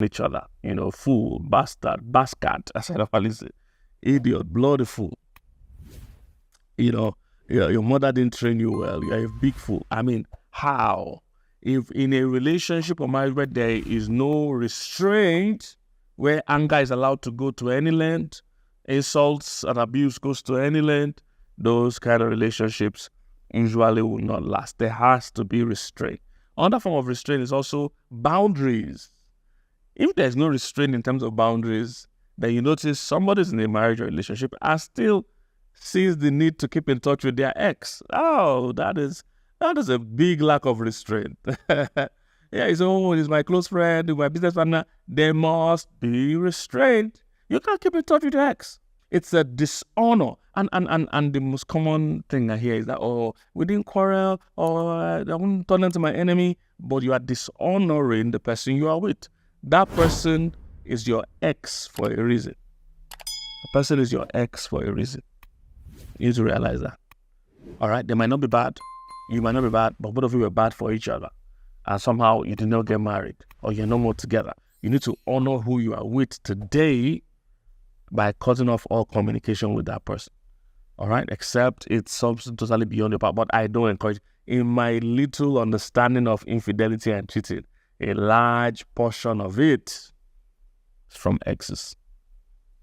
each other. Fool, bastard, as I normally say, idiot, bloody fool. Your mother didn't train you well. You're a big fool. I mean, how? If in a relationship or marriage where there is no restraint, where anger is allowed to go to any length, insults and abuse goes to any length, those kind of relationships usually will not last. There has to be restraint. Another form of restraint is also boundaries. If there's no restraint in terms of boundaries, then you notice somebody's in a marriage or relationship and still sees the need to keep in touch with their ex. Oh, that is a big lack of restraint. Yeah, he's my close friend, my business partner. There must be restraint. You can't keep in touch with your ex. It's a dishonor. And the most common thing I hear is that, we didn't quarrel, or I won't turn into my enemy, but you are dishonoring the person you are with. That person is your ex for a reason. The person is your ex for a reason. You need to realize that. All right? They might not be bad. You might not be bad, but both of you were bad for each other. And somehow you did not get married, or you're no more together. You need to honor who you are with today by cutting off all communication with that person. All right? Except it's something totally beyond your power. But I don't encourage. In my little understanding of infidelity and cheating, a large portion of it is from exes.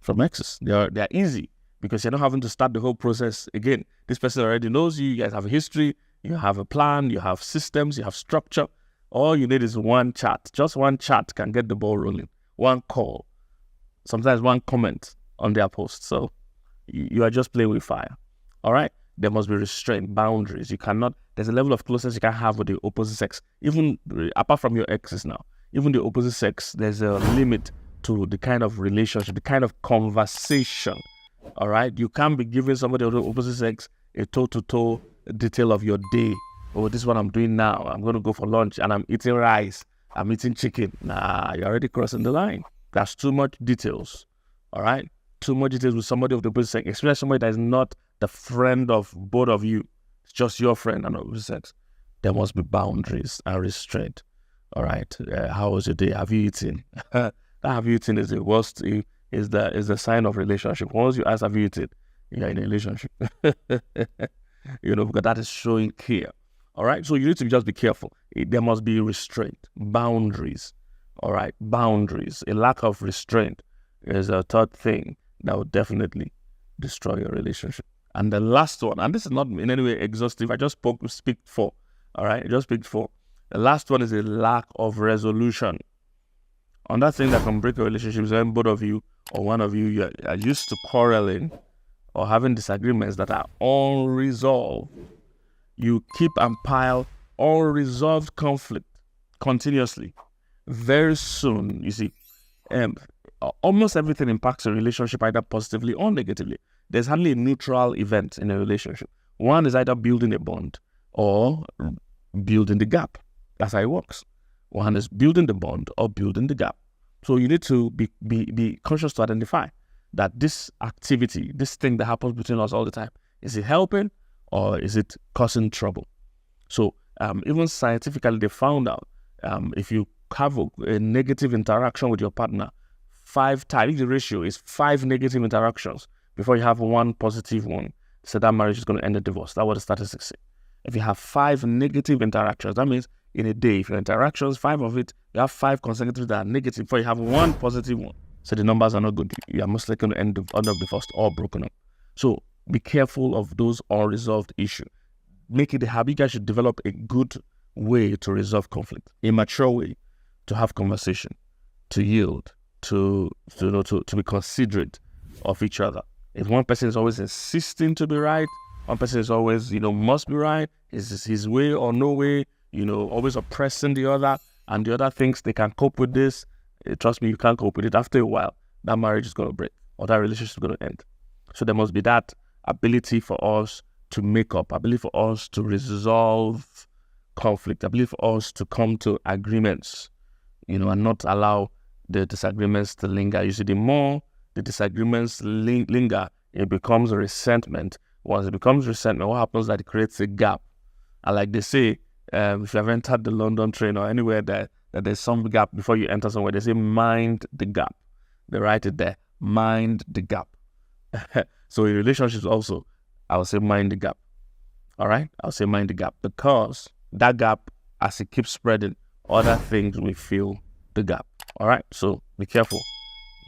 From exes. They are easy because you're not having to start the whole process again. This person already knows you. You guys have a history. You have a plan. You have systems. You have structure. All you need is one chat. Just one chat can get the ball rolling. One call. Sometimes one comment on their post. So you are just playing with fire. All right? There must be restraint, boundaries. You cannot, there's a level of closeness you can have with the opposite sex. Even apart from your exes now, even the opposite sex, there's a limit to the kind of relationship, the kind of conversation. All right? You can't be giving somebody of the opposite sex a toe-to-toe detail of your day. Oh, this is what I'm doing now. I'm going to go for lunch and I'm eating rice. I'm eating chicken. Nah, you're already crossing the line. That's too much details. All right? Too much details with somebody of the opposite sex, especially somebody that is not the friend of both of you. It's just your friend and opposite sex. There must be boundaries and restraint. All right? How was your day? Have you eaten? That have you eaten is the worst. Is the sign of relationship. Once you ask have you eaten, you're in a relationship. Because that is showing care. All right? So you need to just be careful. There must be restraint, boundaries. All right? Boundaries. A lack of restraint is a third thing that would definitely destroy your relationship. And the last one, and this is not in any way exhaustive, I just speak for. All right? I just speak for. The last one is a lack of resolution. Another thing that can break a relationship is when both of you or one of you are used to quarreling or having disagreements that are unresolved. You keep and pile unresolved conflict continuously. Very soon, you see, almost everything impacts a relationship either positively or negatively. There's hardly a neutral event in a relationship. One is either building a bond or building the gap. That's how it works. One is building the bond or building the gap. So you need to be conscious to identify that this activity, this thing that happens between us all the time, is it helping or is it causing trouble? So even scientifically, they found out if you have a negative interaction with your partner 5 times, the ratio is 5 negative interactions before you have 1 positive one, so that marriage is going to end in divorce. That's what the statistics say. If you have 5 negative interactions, that means in a day, if your interactions, 5 of it, you have 5 consecutive that are negative before you have 1 positive one. So the numbers are not good. You are most likely going to end up divorced or broken up. So be careful of those unresolved issues. Make it a habit. You guys should develop a good way to resolve conflict, a mature way to have conversation, to yield, to be considerate of each other. If one person is always insisting to be right, one person is always, must be right, is his way or no way, always oppressing the other, and the other thinks they can cope with this, trust me, you can't cope with it. After a while, that marriage is going to break or that relationship is going to end. So there must be that ability for us to make up, ability for us to resolve conflict, ability for us to come to agreements, and not allow the disagreements to linger. You see, the more the disagreements linger, it becomes resentment. Once it becomes resentment, what happens is that it creates a gap. And like they say, if you have entered the London train or anywhere that that there's some gap before you enter somewhere. They say mind the gap. They write it there. Mind the gap. So in relationships also, I will say mind the gap. All right? I'll say mind the gap, because that gap, as it keeps spreading, other things will fill the gap. All right? So be careful.